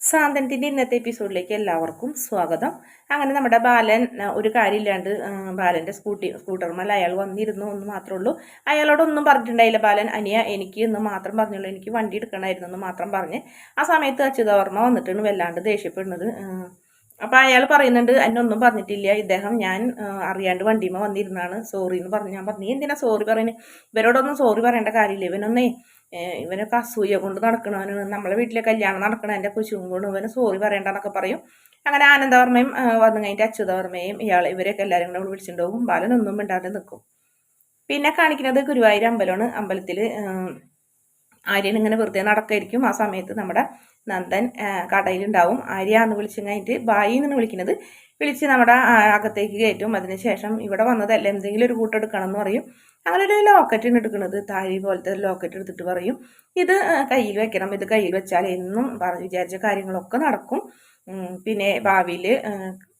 സാന്ത്വനത്തിൻ്റെ ഇന്നത്തെ എപ്പിസോഡിലേക്ക് എല്ലാവർക്കും സ്വാഗതം. അങ്ങനെ നമ്മുടെ ബാലൻ ഒരു കാര്യമില്ലാണ്ട് ബാലൻ്റെ സ്കൂട്ടർമേൽ അയാൾ വന്നിരുന്നു എന്ന് മാത്രമേ ഉള്ളൂ. അയാളോടൊന്നും പറഞ്ഞിട്ടുണ്ടായില്ല ബാലൻ. അനിയ എനിക്ക് എന്ന് മാത്രം പറഞ്ഞുള്ളൂ, എനിക്ക് വണ്ടി എടുക്കണമായിരുന്നു എന്ന് മാത്രം പറഞ്ഞ് ആ സമയത്ത് അച്യുതവർമ്മ വന്നിട്ടാണ് വല്ലാണ്ട് ദേഷ്യപ്പെടുന്നത്. അപ്പോൾ അയാൾ പറയുന്നുണ്ട് എന്നൊന്നും പറഞ്ഞിട്ടില്ല, ഇദ്ദേഹം ഞാൻ അറിയാണ്ട് വണ്ടിമ വന്നിരുന്നാണ്, സോറി എന്ന് പറഞ്ഞു. ഞാൻ പറഞ്ഞു എന്തിനാ സോറി പറയുന്നത്, ഇവരോടൊന്നും സോറി പറയേണ്ട കാര്യമില്ല, ഇവനൊക്കെ അസൂയ കൊണ്ട് നടക്കണവന്, നമ്മളെ വീട്ടിലെ കല്യാണം നടക്കണ എൻ്റെ കൊച്ചും കൊണ്ട് ഇവന് സോറി പറയണ്ടെന്നൊക്കെ പറയും. അങ്ങനെ ആനന്ദവർമ്മയും വന്നു കഴിഞ്ഞിട്ട് അച്യുതവർമ്മയും ഇവരെയൊക്കെ എല്ലാവരും കൂടെ വിളിച്ചിട്ടുണ്ടാവും. ബാലനൊന്നും മിണ്ടാതെ നിൽക്കും. പിന്നെ കാണിക്കുന്നത് ഗുരുവായൂർ അമ്പലമാണ്. അമ്പലത്തിൽ ആര്യൻ ഇങ്ങനെ വെറുതെ നടക്കായിരിക്കും. ആ സമയത്ത് നമ്മുടെ നന്ദൻ കടയിലുണ്ടാവും. ആര്യാന്ന് വിളിച്ചു കഴിഞ്ഞിട്ട് ബായി എന്നാണ് വിളിക്കുന്നത്. വിളിച്ച് നമ്മുടെ അകത്തേക്ക് കയറ്റും. അതിനുശേഷം ഇവിടെ വന്നതല്ല, എന്തെങ്കിലും ഒരു കൂട്ടെടുക്കണം എന്ന് പറയും. അങ്ങനെ ഒരു ലോക്കറ്റാണ് എടുക്കുന്നത്, താഴി പോലത്തെ ഒരു ലോക്കറ്റ് എടുത്തിട്ട് പറയും ഇത് കയ്യിൽ വെക്കണം, ഇത് കയ്യിൽ വെച്ചാൽ എന്നും വിചാരിച്ച കാര്യങ്ങളൊക്കെ നടക്കും. പിന്നെ ഭാവിയിൽ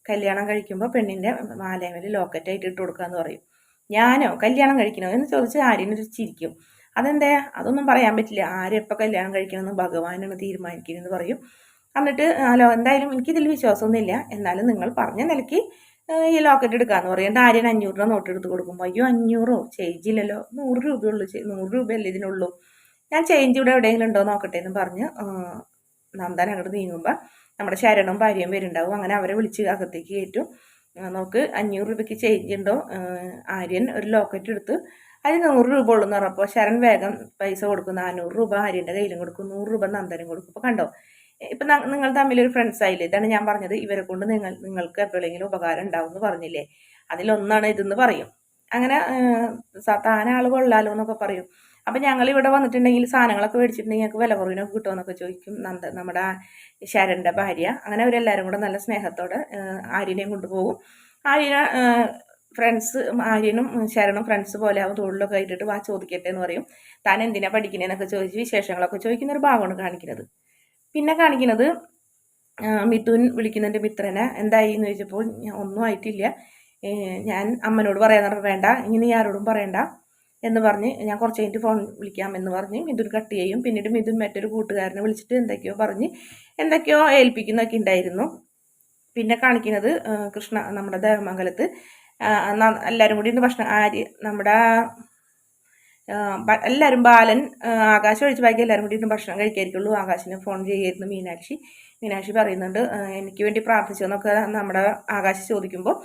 കല്യാണം കഴിക്കുമ്പോൾ പെണ്ണിൻ്റെ മാലയമേൽ ലോക്കറ്റായിട്ട് ഇട്ട് കൊടുക്കാമെന്ന് പറയും. ഞാനോ കല്യാണം കഴിക്കണോ എന്ന് ചോദിച്ച് ആര്യനൊരു ചിരിക്കും. അതെന്താ, അതൊന്നും പറയാൻ പറ്റില്ല, ആരെപ്പോൾ കല്യാണം കഴിക്കണമെന്ന് ഭഗവാനാണ് തീരുമാനിക്കുന്നതെന്ന് പറയും. എന്നിട്ട് എന്തായാലും എനിക്കിതിൽ വിശ്വാസമൊന്നുമില്ല, എന്നാലും നിങ്ങൾ പറഞ്ഞ നിലയ്ക്ക് ഈ ലോക്കറ്റ് എടുക്കാമെന്ന് പറയും. ആര്യൻ 500 രൂപ നോട്ട് എടുത്ത് കൊടുക്കുമ്പോൾ അയ്യോ 500 ചേഞ്ച് ഇല്ലല്ലോ, 100 രൂപയുള്ളൂ, 100 രൂപയല്ലേ ഇതിനുള്ളൂ, ഞാൻ ചേഞ്ച് ഇവിടെ എവിടെയെങ്കിലും ഉണ്ടോ നോക്കട്ടെ എന്ന് പറഞ്ഞ് നന്ദൻ അങ്ങോട്ട് നീങ്ങുമ്പോൾ നമ്മുടെ ശരണവും ഭാര്യയും വരുന്നുണ്ടാവും. അങ്ങനെ അവരെ വിളിച്ച് അകത്തേക്ക് കയറ്റും. നോക്ക് 500 രൂപയ്ക്ക് ചേഞ്ച് ഉണ്ടോ. ആര്യൻ ഒരു ലോക്കറ്റ് എടുത്ത് അതിന് 100 രൂപ ഉള്ളൂ എന്ന് പറഞ്ഞപ്പോൾ ശരൺ വേഗം പൈസ കൊടുക്കും. 400 രൂപ ആര്യൻ്റെ കയ്യിലും കൊടുക്കും, 100 രൂപ നന്ദനും കൊടുക്കും. ഇപ്പോൾ കണ്ടോ, ഇപ്പം നിങ്ങൾ തമ്മിലൊരു ഫ്രണ്ട്സ് ആയില്ലേ, ഇതാണ് ഞാൻ പറഞ്ഞത്, ഇവരെ കൊണ്ട് നിങ്ങൾക്ക് എപ്പോഴെങ്കിലും ഉപകാരം ഉണ്ടാവും എന്ന് പറഞ്ഞില്ലേ, അതിലൊന്നാണ് ഇതെന്ന് പറയും. അങ്ങനെ താൻ ആൾ കൊള്ളാലോ എന്നൊക്കെ പറയും. അപ്പം ഞങ്ങൾ ഇവിടെ വന്നിട്ടുണ്ടെങ്കിൽ സാധനങ്ങളൊക്കെ മേടിച്ചിട്ടുണ്ടെങ്കിൽ ഞങ്ങൾക്ക് വില കുറവിനൊക്കെ കിട്ടുമെന്നൊക്കെ ചോദിക്കും നമ്മുടെ ശരൻ്റെ ഭാര്യ. അങ്ങനെ അവരെല്ലാവരും കൂടെ നല്ല സ്നേഹത്തോടെ ആര്യനെയും കൊണ്ടുപോകും. ആര്യനും ശരണും ഫ്രണ്ട്സ് പോലെ ആവും, തൊഴിലൊക്കെ ആയിട്ടിട്ട് വാ ചോദിക്കട്ടെ എന്ന് പറയും. താൻ എന്തിനാ പഠിക്കണേന്നൊക്കെ ചോദിച്ച് വിശേഷങ്ങളൊക്കെ ചോദിക്കുന്ന ഒരു ഭാഗമാണ് കാണിക്കുന്നത്. പിന്നെ കാണിക്കുന്നത് മിഥുൻ വിളിക്കുന്നുണ്ട് മിത്രനെ, എന്തായി എന്ന് ചോദിച്ചപ്പോൾ ഒന്നും ആയിട്ടില്ല, ഞാൻ അമ്മനോട് പറയാൻ പറഞ്ഞാൽ വേണ്ട, ഇനി ആരോടും പറയണ്ട എന്ന് പറഞ്ഞ് ഞാൻ കുറച്ച് കഴിഞ്ഞിട്ട് ഫോൺ വിളിക്കാം എന്ന് പറഞ്ഞ് മിഥുൻ കട്ട് ചെയ്യും. പിന്നീട് മിഥുൻ മറ്റൊരു കൂട്ടുകാരനെ വിളിച്ചിട്ട് എന്തൊക്കെയോ ഏൽപ്പിക്കുന്നൊക്കെ ഉണ്ടായിരുന്നു. പിന്നെ കാണിക്കുന്നത് നമ്മുടെ ദേവമംഗലത്ത് എല്ലാവരും കൂടി ഇന്ന് ഭക്ഷണം നമ്മുടെ എല്ലാവരും ബാലൻ ആകാശം ഒഴിച്ച് ബാക്കി എല്ലാവരും കൂടി ഇന്ന് ഭക്ഷണം കഴിക്കായിരിക്കുള്ളൂ. ആകാശിന് ഫോൺ ചെയ്യായിരുന്നു മീനാക്ഷി പറയുന്നുണ്ട് എനിക്ക് വേണ്ടി പ്രാർത്ഥിച്ചു എന്നൊക്കെ നമ്മുടെ ആകാശ് ചോദിക്കുമ്പോൾ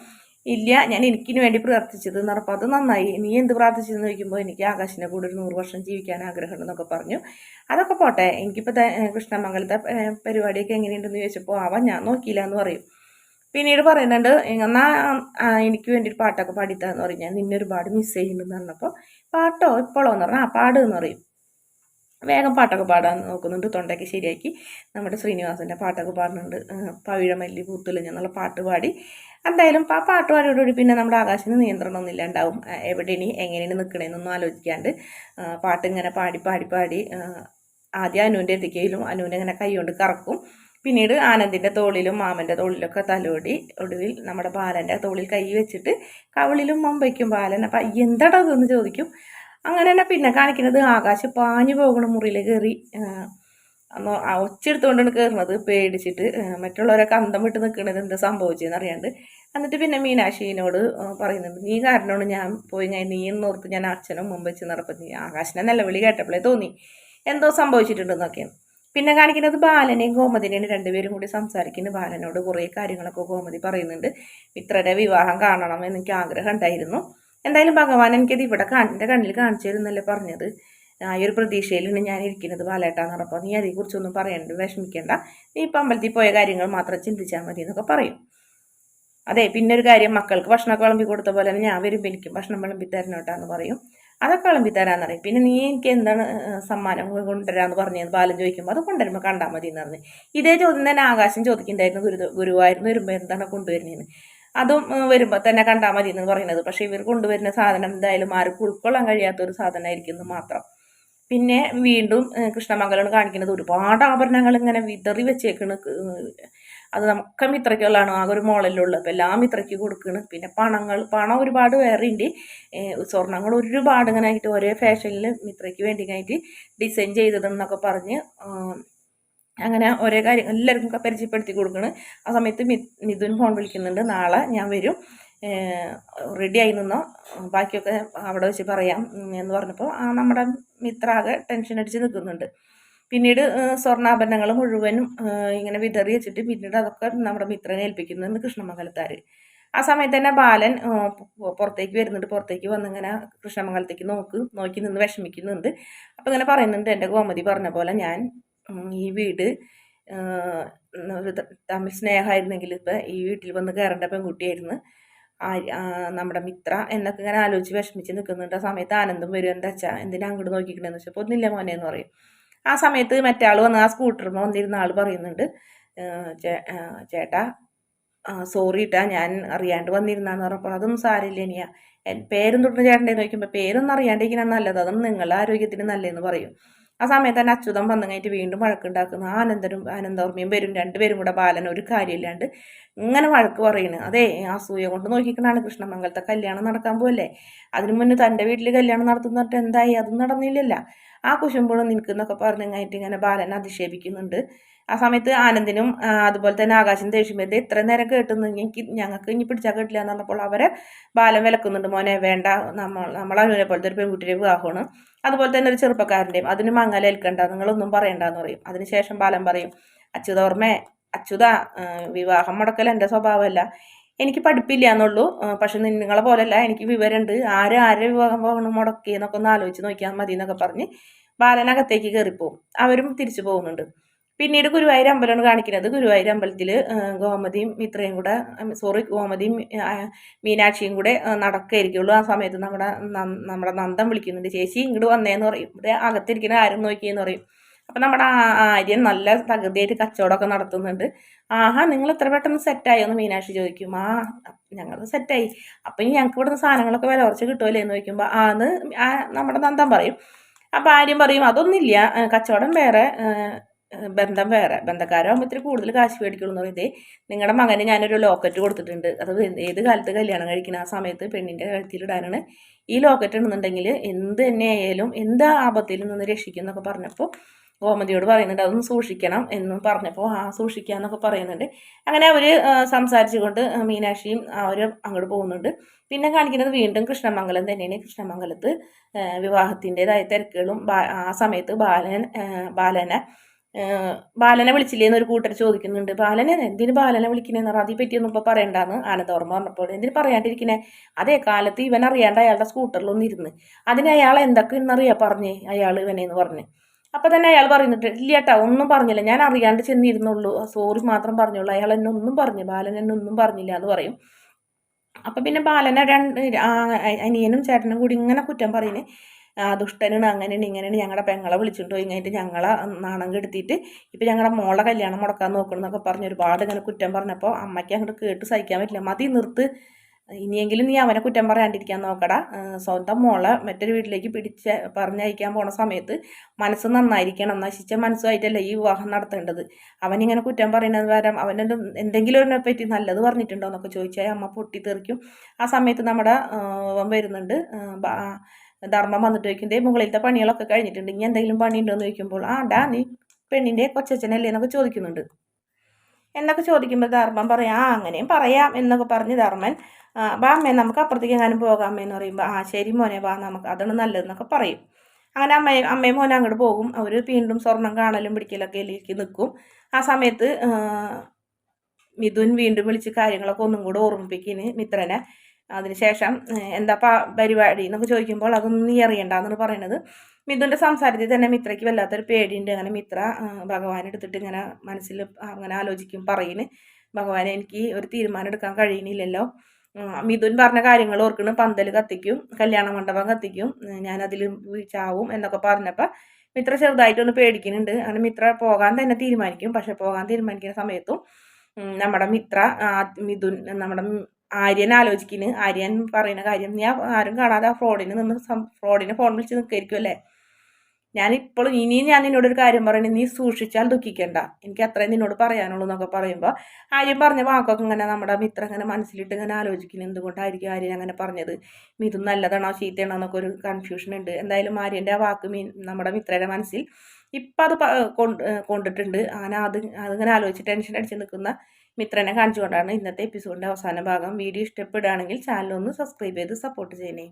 ഇല്ല, ഞാൻ എനിക്കിന് വേണ്ടി പ്രാർത്ഥിച്ചത് എന്ന് പറഞ്ഞപ്പോൾ അത് നന്നായി, നീ എന്ത് പ്രാർത്ഥിച്ചതെന്ന് ചോദിക്കുമ്പോൾ എനിക്ക് ആകാശിനെ കൂടെ ഒരു 100 വർഷം ജീവിക്കാൻ ആഗ്രഹമുണ്ടെന്നൊക്കെ പറഞ്ഞു. അതൊക്കെ പോട്ടെ, എനിക്കിപ്പോൾ കൃഷ്ണമംഗലത്തെ പരിപാടിയൊക്കെ എങ്ങനെയുണ്ടെന്ന് ചോദിച്ചപ്പോൾ ഞാൻ നോക്കിയില്ല എന്ന് പറയും. പിന്നീട് പറയുന്നുണ്ട് എന്നാൽ എനിക്ക് വേണ്ടി ഒരു പാട്ടൊക്കെ പാടിത്താന്ന് പറയും, ഞാൻ നിന്നെ ഒരുപാട് മിസ് ചെയ്യുന്നുണ്ടെന്ന് പറഞ്ഞപ്പോൾ പാട്ടോ ഇപ്പോഴോ എന്ന് പറഞ്ഞാൽ പാട് എന്ന് പറയും. വേഗം പാട്ടൊക്കെ പാടാൻ നോക്കുന്നുണ്ട്, തൊണ്ടയ്ക്ക് ശരിയാക്കി നമ്മുടെ ശ്രീനിവാസൻ്റെ പാട്ടൊക്കെ പാടുന്നുണ്ട്. പവിഴമല്ലി പൂത്തുലഞ്ഞ് എന്നുള്ള പാട്ട് പാടി. എന്തായാലും ആ പാട്ട് പാടിയോടുകൂടി പിന്നെ നമ്മുടെ ആകാശത്തിന് നിയന്ത്രണമൊന്നും ഇല്ലാണ്ടാവും, എവിടെയാണ് എങ്ങനെയാണ് നിൽക്കണേന്നൊന്നും ആലോചിക്കാണ്ട് പാട്ട് ഇങ്ങനെ പാടി ആദ്യം അനുവിൻ്റെ എത്തിക്കയിലും അനുവിനെ ഇങ്ങനെ കൈ കൊണ്ട് കറക്കും. പിന്നീട് ആനന്ദിൻ്റെ തോളിലും മാമൻ്റെ തോളിലൊക്കെ തലോടി ഒടുവിൽ നമ്മുടെ ബാലൻ്റെ തോളിൽ കൈ വെച്ചിട്ട് കവിളിലും വയ്ക്കും ബാലൻ. അപ്പം എന്താടാ അതെന്ന് ചോദിക്കും. അങ്ങനെ തന്നെ പിന്നെ കാണിക്കുന്നത് ആകാശ് പാഞ്ഞു പോകണം, മുറിയിൽ കയറി ഒച്ചെടുത്തുകൊണ്ടാണ് കയറുന്നത്, പേടിച്ചിട്ട് മറ്റുള്ളവരൊക്കെ അന്തം വിട്ട് നിൽക്കുന്നത് എന്താ സംഭവിച്ചതെന്ന് അറിയാണ്ട്. എന്നിട്ട് പിന്നെ മീനാക്ഷിനോട് പറയുന്നുണ്ട് നീ കാരണമാണ് ഞാൻ പോയി, നീ എന്നോർത്ത് ഞാൻ അച്ഛനും മുമ്പ് വെച്ച് നടപ്പത്തി. ആകാശിനെ നിലവിളി കേട്ടപ്പോഴേ തോന്നി എന്തോ സംഭവിച്ചിട്ടുണ്ടെന്നൊക്കെയാണ്. പിന്നെ കാണിക്കുന്നത് ബാലനെയും ഗോമതിനെയും രണ്ടുപേരും കൂടി സംസാരിക്കുന്നു. ബാലനോട് കുറേ കാര്യങ്ങളൊക്കെ ഗോമതി പറയുന്നുണ്ട്. മിത്രയുടെ വിവാഹം കാണണം എന്ന് എനിക്ക് ആഗ്രഹം ഉണ്ടായിരുന്നു, എന്തായാലും ഭഗവാൻ എനിക്കത് ഇവിടെ എൻ്റെ കണ്ണിൽ കാണിച്ചു തരുന്നല്ലേ പറഞ്ഞത്, ഈ ഒരു പ്രതീക്ഷയിലാണ് ഞാൻ ഇരിക്കുന്നത് ബാലേട്ടാന്ന് പറഞ്ഞപ്പോൾ നീ അതേക്കുറിച്ചൊന്നും പറയണ്ട, വിഷമിക്കേണ്ട, നീ ഇപ്പം അമ്പലത്തിൽ പോയ കാര്യങ്ങൾ മാത്രം ചിന്തിച്ചാൽ മതി എന്നൊക്കെ പറയും. അതെ, പിന്നെ ഒരു കാര്യം, മക്കൾക്ക് ഭക്ഷണമൊക്കെ വിളമ്പി കൊടുത്ത പോലെ തന്നെ ഞാൻ വരുമ്പോൾ എനിക്കും ഭക്ഷണം വിളമ്പി തരണോട്ടാന്ന് പറയും. അതൊക്കെ വിളമ്പി തരാമെന്ന് പറയും. പിന്നെ നീ എനിക്ക് എന്താണ് സമ്മാനം കൊണ്ടുവരാമെന്ന് പറഞ്ഞത് ബാലൻ ചോദിക്കുമ്പോൾ അത് കൊണ്ടുവരുമ്പോൾ കണ്ടാൽ മതി എന്ന് പറഞ്ഞ്. ഇതേ ചോദ്യം തന്നെ ആകാശം ചോദിക്കുന്നുണ്ടായിരുന്നു, ഗുരുവായൂരിന്ന് വരുമ്പോൾ എന്താണ് കൊണ്ടുവരുന്നതെന്ന്. അതും വരുമ്പോൾ തന്നെ കണ്ടാൽ മതി എന്ന് പറയുന്നത്. പക്ഷേ ഇവർ കൊണ്ടുവരുന്ന സാധനം എന്തായാലും ആർക്കും ഉൾക്കൊള്ളാൻ കഴിയാത്തൊരു സാധനമായിരിക്കുന്നു മാത്രം. പിന്നെ വീണ്ടും കൃഷ്ണമംഗലം കാണിക്കുന്നത് ഒരുപാട് ആഭരണങ്ങൾ ഇങ്ങനെ വിതറി വെച്ചേക്കണ്. അത് നമുക്ക് മിത്രയ്ക്കുള്ളതാണ്, ആകെ ഒരു മോളല്ലുള്ളൂ, അപ്പോൾ എല്ലാം മിത്രയ്ക്ക് കൊടുക്കണം. പിന്നെ പണം ഒരുപാട് വേറെ ഉണ്ട്, സ്വർണ്ണങ്ങൾ ഒരുപാട് ഇങ്ങനെ ആയിട്ട് ഒരേ ഫാഷനിൽ മിത്രയ്ക്ക് വേണ്ടി ആയിട്ട് ഡിസൈൻ ചെയ്തതെന്നൊക്കെ പറഞ്ഞ് അങ്ങനെ ഓരോ കാര്യം എല്ലാവർക്കും പരിചയപ്പെടുത്തി കൊടുക്കണം. ആ സമയത്ത് മിഥുൻ ഫോൺ വിളിക്കുന്നുണ്ട്, നാളെ ഞാൻ വരും, റെഡി ആയി നിന്നോ, ബാക്കിയൊക്കെ അവിടെ വെച്ച് പറയാം എന്ന് പറഞ്ഞപ്പോൾ നമ്മുടെ മിത്ര ആകെ ടെൻഷൻ അടിച്ച് നിൽക്കുന്നുണ്ട്. പിന്നീട് സ്വർണ്ണാഭരണങ്ങൾ മുഴുവനും ഇങ്ങനെ വിതറി വെച്ചിട്ട് പിന്നീട് അതൊക്കെ നമ്മുടെ മിത്രനെ ഏൽപ്പിക്കുന്നുണ്ട് കൃഷ്ണമംഗലത്താർ. ആ സമയത്ത് തന്നെ ബാലൻ പുറത്തേക്ക് വരുന്നുണ്ട്. പുറത്തേക്ക് വന്നിങ്ങനെ കൃഷ്ണമംഗലത്തേക്ക് നോക്കി നിന്ന് വിഷമിക്കുന്നുണ്ട്. അപ്പം ഇങ്ങനെ പറയുന്നുണ്ട്, എൻ്റെ ഗോമതി പറഞ്ഞ പോലെ ഞാൻ ഈ വീട് ഒരു തമ്മിൽ സ്നേഹമായിരുന്നെങ്കിൽ ഇപ്പം ഈ വീട്ടിൽ വന്ന് കയറേണ്ട പെൺകുട്ടിയായിരുന്നു നമ്മുടെ മിത്ര എന്നൊക്കെ ഇങ്ങനെ ആലോചിച്ച് വിഷമിച്ച് നിൽക്കുന്നുണ്ട്. ആ സമയത്ത് ആനന്ദം വരും, എന്താ വെച്ചാൽ എന്തിനാ അങ്ങോട്ട് നോക്കിക്കണെന്ന് വെച്ചപ്പോൾ ഒന്നില്ല മോനെ എന്ന് പറയും. ആ സമയത്ത് മറ്റാൾ വന്ന് ആ സ്കൂട്ടറിൽ വന്നിരുന്ന ആൾ പറയുന്നുണ്ട്, ചേട്ടാ സോറി ഇട്ടാ ഞാൻ അറിയാണ്ട് വന്നിരുന്നാന്ന് പറഞ്ഞപ്പോൾ അതൊന്നും സാരില്ല ഇനിയാ, പേരും തൊട്ട് ചേട്ടൻ്റെ നോക്കുമ്പോൾ പേരൊന്നും അറിയാണ്ടിരിക്കണം നല്ലത്, അതൊന്നും നിങ്ങളുടെ ആരോഗ്യത്തിന് നല്ലതെന്ന് പറയും. ആ സമയത്ത് തന്നെ അച്യുതം വന്നു കഴിഞ്ഞിട്ട് വീണ്ടും വഴക്കുണ്ടാക്കുന്നു. ആനന്ദോർമ്മയും വരും, രണ്ടുപേരും കൂടെ ബാലൻ ഒരു കാര്യമില്ലാണ്ട് ഇങ്ങനെ വഴക്ക് പറയുന്നു. അതെ അസൂയ കൊണ്ട് നോക്കിക്കണാണ് കൃഷ്ണമംഗലത്തെ കല്യാണം നടക്കാൻ പോവല്ലേ, അതിനു മുന്നേ തൻ്റെ വീട്ടിൽ കല്യാണം നടത്തുന്നിട്ട് എന്തായി, അതും നടന്നില്ലല്ല, ആ കുശുമ്പോഴും നിൽക്കുന്നൊക്കെ പറഞ്ഞിട്ട് ഇങ്ങനെ ബാലൻ അധിക്ഷേപിക്കുന്നുണ്ട്. ആ സമയത്ത് ആനന്ദിനും അതുപോലെ തന്നെ ആകാശം ദേഷ്യം വരുന്നത് ഇത്ര നേരം കേട്ടുന്നു, ഞങ്ങൾക്ക് ഇനി പിടിച്ചാൽ കേട്ടില്ല എന്ന് പറഞ്ഞപ്പോൾ അവരെ ബാലൻ വിലക്കുന്നുണ്ട്. മോനെ വേണ്ട, നമ്മളെ പോലത്തെ ഒരു പെൺകുട്ടിയുടെ വിവാഹമാണ്, അതുപോലെ തന്നെ ഒരു ചെറുപ്പക്കാരൻ്റെയും, അതിന് മങ്ങലേൽക്കണ്ട, നിങ്ങളൊന്നും പറയണ്ടെന്ന് പറയും. അതിനുശേഷം ബാലൻ പറയും, അച്യുത വിവാഹം മുടക്കൽ എൻ്റെ സ്വഭാവമല്ല, എനിക്ക് പഠിപ്പില്ല എന്നുള്ളൂ, പക്ഷെ നിങ്ങളെ പോലെയല്ല, എനിക്ക് വിവരമുണ്ട്, ആരെ വിവാഹം മുടക്കിയെന്നൊക്കെ ഒന്ന് ആലോചിച്ച് നോക്കിയാൽ മതി എന്നൊക്കെ പറഞ്ഞ് ബാലനകത്തേക്ക് കയറിപ്പോവും. അവരും തിരിച്ചു പോകുന്നുണ്ട്. പിന്നീട് ഗുരുവായൂർ അമ്പലമാണ് കാണിക്കുന്നത്. ഗുരുവായൂർ അമ്പലത്തിൽ ഗോമതിയും മിത്രയും കൂടെ ഗോമതിയും മീനാക്ഷിയും കൂടെ നടക്കുകയായിരിക്കുള്ളൂ. ആ സമയത്ത് നമ്മുടെ നന്ദൻ വിളിക്കുന്നുണ്ട്, ചേച്ചി ഇങ്ങോട്ട് വന്നേന്ന് പറയും. ഇവിടെ അകത്തിരിക്കുന്ന ആരും നോക്കിയെന്ന് പറയും. അപ്പം നമ്മുടെ ആര്യൻ നല്ല തകൃതിയായിട്ട് കച്ചവടമൊക്കെ നടത്തുന്നുണ്ട്. ആഹാ, നിങ്ങൾ എത്ര പെട്ടെന്ന് സെറ്റായോ എന്ന് മീനാക്ഷി ചോദിക്കും. ഞങ്ങൾ സെറ്റായി, അപ്പം ഇനി ഞങ്ങൾക്ക് ഇവിടുന്ന് സാധനങ്ങളൊക്കെ വില കുറച്ച് കിട്ടുമല്ലേ എന്ന് ചോദിക്കുമ്പോൾ ആന്ന് നമ്മുടെ നന്ദൻ പറയും. അപ്പം ആര്യം പറയും, അതൊന്നുമില്ല, കച്ചവടം വേറെ, ബന്ധം വേറെ, ബന്ധക്കാരാകുമ്പോൾ ഇത്തിരി കൂടുതൽ കാശ് മേടിക്കുള്ളൂ എന്ന് പറയുന്നത്. നിങ്ങളുടെ മകന് ഞാനൊരു ലോക്കറ്റ് കൊടുത്തിട്ടുണ്ട്, അത് ഏത് കാലത്ത് കല്യാണം കഴിക്കുന്ന ആ സമയത്ത് പെണ്ണിൻ്റെ കഴുത്തിലിടാനാണ്. ഈ ലോക്കറ്റ് ഉണ്ടെന്നുണ്ടെങ്കിൽ എന്ത് തന്നെ ആയാലും എന്ത് ആപത്തിൽ നിന്ന് രക്ഷിക്കും എന്നൊക്കെ പറഞ്ഞപ്പോൾ ഗോമതിയോട് പറയുന്നുണ്ട്, അതൊന്ന് സൂക്ഷിക്കണം എന്നും പറഞ്ഞപ്പോൾ സൂക്ഷിക്കാന്നൊക്കെ പറയുന്നുണ്ട്. അങ്ങനെ അവർ സംസാരിച്ചുകൊണ്ട് മീനാക്ഷിയും അവർ അങ്ങോട്ട് പോകുന്നുണ്ട്. പിന്നെ കാണിക്കുന്നത് വീണ്ടും കൃഷ്ണമംഗലം തന്നെയാണ്. കൃഷ്ണമംഗലത്ത് വിവാഹത്തിൻ്റെതായ തിരക്കുകളും ആ സമയത്ത് ബാലനെ വിളിച്ചില്ലേന്ന് ഒരു കൂട്ടർ ചോദിക്കുന്നുണ്ട്. എന്തിന് ബാലനെ വിളിക്കണേന്ന് പറഞ്ഞാൽ അതേ പറ്റിയൊന്നും ഇപ്പോൾ പറയണ്ടാന്ന് ആനന്ദോർമ്മ പറഞ്ഞപ്പോൾ, എന്തിന് പറയാണ്ടിരിക്കണേ, അതേ കാലത്ത് ഇവൻ അറിയാണ്ട് അയാളുടെ സ്കൂട്ടറിലൊന്നും ഇരുന്ന് അതിന് അയാൾ എന്തൊക്കെ ഇന്നറിയാം പറഞ്ഞേ അയാൾ ഇവനെന്ന് പറഞ്ഞ്. അപ്പം തന്നെ അയാൾ പറയുന്നുണ്ട്, ഇല്ല കേട്ടോ ഒന്നും പറഞ്ഞില്ല, ഞാൻ അറിയാണ്ട് ചെന്നിരുന്നുള്ളൂ, സോറി മാത്രം പറഞ്ഞോളൂ, അയാൾ എന്നെ ഒന്നും പറഞ്ഞു, ബാലൻ എന്നെ ഒന്നും പറഞ്ഞില്ല എന്ന് പറയും. അപ്പം പിന്നെ ബാലനെ അനിയനും ചേട്ടനും കൂടി ഇങ്ങനെ കുറ്റം പറയുന്നത്, ദുഷ്ടനാണ്, അങ്ങനെയാണ് ഇങ്ങനെയാണ്, ഞങ്ങളുടെ പെങ്ങളെ വിളിച്ചിട്ട് പോയി കഴിഞ്ഞിട്ട് ഞങ്ങളെ നാണം കെടുത്തിയിട്ട് ഇപ്പം ഞങ്ങളുടെ മോളെ കല്യാണം മുടക്കാൻ നോക്കണം എന്നൊക്കെ പറഞ്ഞ് ഒരുപാട് ഇങ്ങനെ കുറ്റം പറഞ്ഞപ്പോൾ അമ്മയ്ക്ക് അങ്ങോട്ട് കേട്ട് സഹിക്കാൻ പറ്റില്ല. മതി നിർത്ത്, ഇനിയെങ്കിലും നീ അവനെ കുറ്റം പറയാണ്ടിരിക്കാൻ നോക്കടാ, സ്വന്തം മോളെ മറ്റൊരു വീട്ടിലേക്ക് പറഞ്ഞയക്കാൻ പോണ സമയത്ത് മനസ്സ് നന്നായിരിക്കണം, നശിച്ച മനസ്സുമായിട്ടല്ല ഈ വിവാഹം നടത്തേണ്ടത്, അവനിങ്ങനെ കുറ്റം പറയുന്നത് പകരം അവനെന്ത് എന്തെങ്കിലും അതിനെ പറ്റി നല്ലത് പറഞ്ഞിട്ടുണ്ടോ എന്നൊക്കെ ചോദിച്ചാൽ അമ്മ പൊട്ടിത്തെറിക്കും. ആ സമയത്ത് നമ്മുടെ വരുന്നുണ്ട്, ധർമ്മം വന്നിട്ട് ചോദിക്കും, മുകളിലത്തെ പണികളൊക്കെ കഴിഞ്ഞിട്ടുണ്ട്, ഇനി എന്തെങ്കിലും പണിയുണ്ടോ എന്ന് ചോദിക്കുമ്പോൾ നീ പെണ്ണിൻ്റെ കൊച്ചച്ഛനല്ലേ എന്നൊക്കെ ചോദിക്കുന്നുണ്ട്. എന്നൊക്കെ ചോദിക്കുമ്പോൾ ധർമ്മം പറയാം, അങ്ങനെയും പറയാം എന്നൊക്കെ പറഞ്ഞ് ധർമ്മൻ, വാ അമ്മേ നമുക്ക് അപ്പുറത്തേക്ക് എങ്ങാനും പോകാമേ എന്ന് പറയുമ്പോൾ ശരി മോനെ വാ, നമുക്ക് അതാണ് നല്ലതെന്നൊക്കെ പറയും. അങ്ങനെ അമ്മയും മോനെ അങ്ങോട്ട് പോകും. അവർ വീണ്ടും സ്വർണം കാണലും പിടിക്കലൊക്കെ നിൽക്കും. ആ സമയത്ത് മിഥുൻ വീണ്ടും വിളിച്ച് കാര്യങ്ങളൊക്കെ ഒന്നും കൂടെ ഓർമ്മിപ്പിക്കുന്നു മിത്രനെ. അതിനുശേഷം എന്താ പരിപാടി എന്നൊക്കെ ചോദിക്കുമ്പോൾ അതൊന്നും നീ അറിയണ്ടെന്നാണ് പറയുന്നത്. മിഥുൻ്റെ സംസാരത്തിൽ തന്നെ മിത്രയ്ക്ക് വല്ലാത്തൊരു പേടിയുണ്ട്. അങ്ങനെ മിത്ര ഭഗവാൻ എടുത്തിട്ട് ഇങ്ങനെ മനസ്സിൽ അങ്ങനെ ആലോചിക്കും, പറയുന്നു, ഭഗവാനെ എനിക്ക് ഒരു തീരുമാനം എടുക്കാൻ കഴിയുന്നില്ലല്ലോ. മിഥുൻ പറഞ്ഞ കാര്യങ്ങൾ ഓർക്കണം, പന്തൽ കത്തിക്കും, കല്യാണ മണ്ഡപം കത്തിക്കും, ഞാനതിൽ ചാവും എന്നൊക്കെ പറഞ്ഞപ്പോൾ മിത്ര ചെറുതായിട്ടൊന്ന് പേടിക്കുന്നുണ്ട്. അങ്ങനെ മിത്ര പോകാൻ തന്നെ തീരുമാനിക്കും. പക്ഷെ പോകാൻ തീരുമാനിക്കുന്ന സമയത്തും നമ്മുടെ മിഥുൻ നമ്മുടെ ആര്യൻ ആലോചിക്കുന്നു. ആര്യൻ പറയുന്ന കാര്യം, നീ ആരും കാണാതെ ഫ്രോഡിന് ഫോൺ വിളിച്ച് നിൽക്കായിരിക്കും അല്ലേ, ഞാനിപ്പോഴും ഇനിയും ഞാൻ നിന്നോടൊരു കാര്യം പറയണേ, നീ സൂക്ഷിച്ചാൽ ദുഃഖിക്കണ്ട, എനിക്ക് അത്രയും നിന്നോട് പറയാനുള്ളൂ എന്നൊക്കെ പറയുമ്പോൾ ആര്യൻ പറഞ്ഞ വാക്കൊക്കെ ഇങ്ങനെ നമ്മുടെ മിത്ര ഇങ്ങനെ മനസ്സിലിട്ട് ഇങ്ങനെ ആലോചിക്കുന്നു, എന്തുകൊണ്ടായിരിക്കും ആര്യൻ അങ്ങനെ പറഞ്ഞത്, മിഥുൻ നല്ലതാണോ ചീത്തയാണോ എന്നൊക്കെ ഒരു കൺഫ്യൂഷൻ ഉണ്ട്. എന്തായാലും ആര്യൻ്റെ ആ വാക്ക് നമ്മുടെ മിത്രയുടെ മനസ്സിൽ ഇപ്പം അത് കൊണ്ടിട്ടുണ്ട്. അങ്ങനെ അതിങ്ങനെ ആലോചിച്ച് ടെൻഷൻ അടിച്ച് നിൽക്കുന്ന മിത്രനെ കാണിച്ചുകൊണ്ടാണ് ഇന്നത്തെ എപ്പിസോഡിൻ്റെ അവസാന ഭാഗം. വീഡിയോ ഇഷ്ടപ്പെടുകയാണെങ്കിൽ ചാനലൊന്ന് സബ്സ്ക്രൈബ് ചെയ്ത് സപ്പോർട്ട് ചെയ്യണേ.